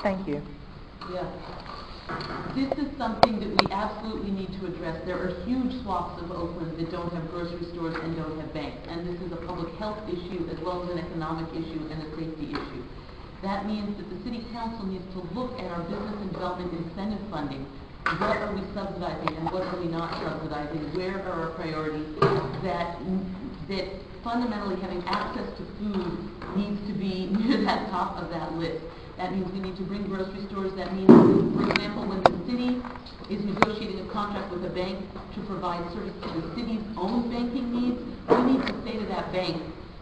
Thank you. Yeah. This is something that we absolutely need to address. There are huge swaths of Oakland that don't have grocery stores and don't have banks. And this is a public health issue as well as an economic issue and a safety issue. That means that the City Council needs to look at our business and development incentive funding. What are we subsidizing and what are we not subsidizing? Where are our priorities? That fundamentally having access to food needs to be near that top of that list. That means we need to bring grocery stores. That means, for example, when the city is negotiating a contract with a bank to provide service to the city's own banking needs, we need to say to that bank,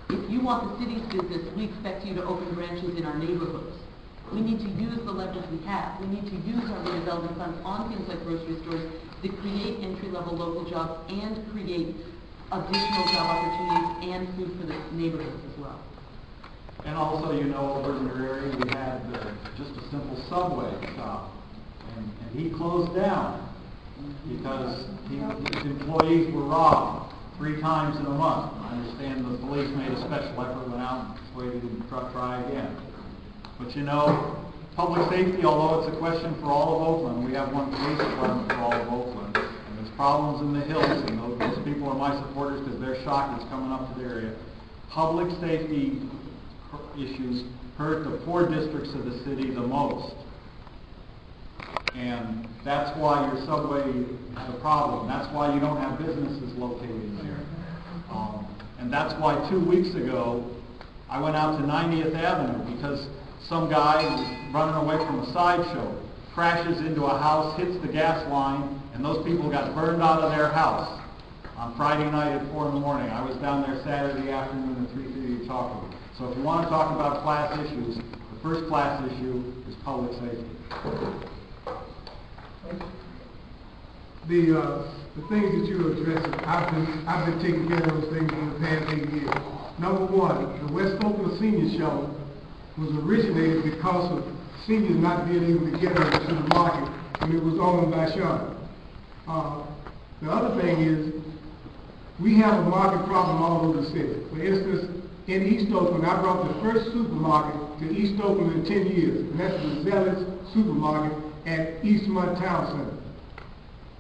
if you want the city's business, we expect you to open branches in our neighborhoods. We need to use the leverage we have. We need to use our redevelopment funds on things like grocery stores to create entry-level local jobs and create additional job opportunities and food for the neighborhoods as well. And also, you know, over in your area, we had just a simple Subway stop, and he closed down because his employees were robbed 3 times in a month. I understand the police made a special effort, went out and persuaded him to try again. But you know, public safety, although it's a question for all of Oakland, we have one police department for all of Oakland, and there's problems in the hills, and those people are my supporters because their shock is coming up to their area. Public safety issues hurt the poor districts of the city the most. And that's why your subway has a problem. That's why you don't have businesses located there. And that's why 2 weeks ago, I went out to 90th Avenue because some guy was running away from a sideshow, crashes into a house, hits the gas line, and those people got burned out of their house on Friday night at 4 in the morning. I was down there Saturday afternoon at 3:30 to talk to them. So if you want to talk about class issues, the first class issue is public safety. The things that you're addressing, I've been taking care of those things in the past 8 years. Number one, the West Oakland Senior Show was originated because of seniors not being able to get into the market when it was owned by Sean. The other thing is, we have a market problem all over the city. For instance, in East Oakland, I brought the first supermarket to East Oakland in 10 years, and that's the Zealous Supermarket at Eastmont Town Center.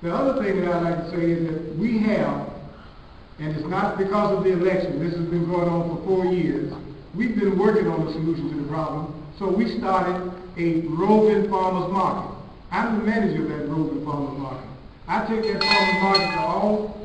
The other thing that I'd like to say is that we have, and it's not because of the election, this has been going on for 4 years, we've been working on the solution to the problem, so we started a roving farmers market. I'm the manager of that roving farmers market. I take that farmers market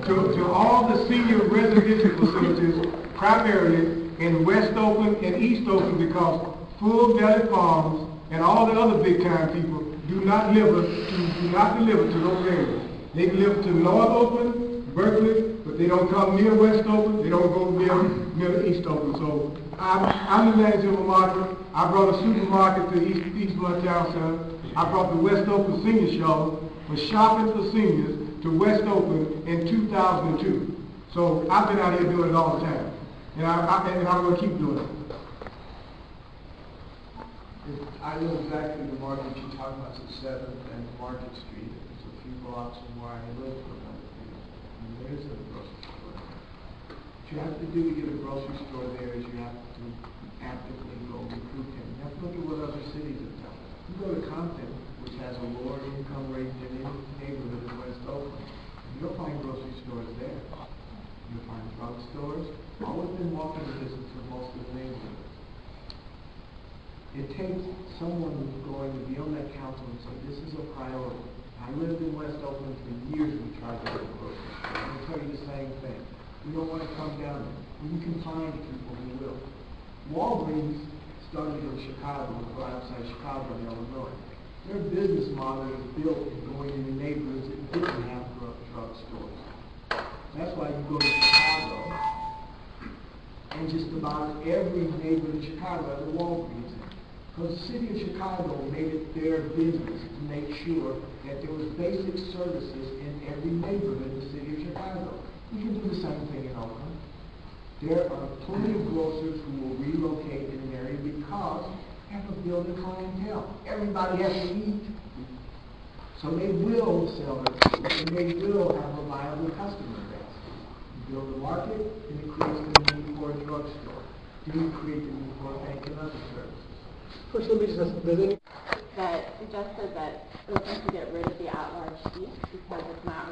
to all the senior residential facilities, primarily in West Oakland and East Oakland, because Full Valley Farms and all the other big time people do not deliver to those areas. They deliver to North Oakland, Berkeley, but they don't come near West Oakland. They don't go near East Oakland. So I'm the manager of a market. I brought a supermarket to Eastmont Town Center. I brought the West Oakland Senior Show for shopping for seniors to West Oakland in 2002. So I've been out here doing it all the time, and I'm going to keep doing it. I know exactly the market you're talking about, it's 7th and Market Street. It's a few blocks from where I live. And there is a grocery store there. What you have to do to get a grocery store there is you have to actively go recruit him. You have to look at what other cities have done. You go to Compton, which has a lower income rate than any neighborhood in West Oakland, and you'll find grocery stores there. You'll find drugstores, all within walking distance of most of the neighborhoods. It takes someone who's going to be on that council and say, this is a priority. I lived in West Oakland for years and we tried to get a grocery store. I'm going to tell you the same thing. We don't want to come down there. We can find people who will. Walgreens started in Chicago, right outside Chicago in Illinois. Their business model was built in going into neighborhoods that didn't have drugstores. That's why you go to Chicago, and just about every neighborhood in Chicago has a Walgreens in it. Because the city of Chicago made it their business to make sure that there was basic services in every neighborhood in the city of Chicago. We can do the same thing in Oakland. There are plenty of grocers who will relocate in an area because they have to build a clientele. Everybody has to eat. So they will sell their food, and they will have a viable customer base. You build a market, and it creates the need for a drugstore. Then you create the need for a bank and other services. First, let me just ask, that suggested that it was going to get rid of the at-large seat because it's not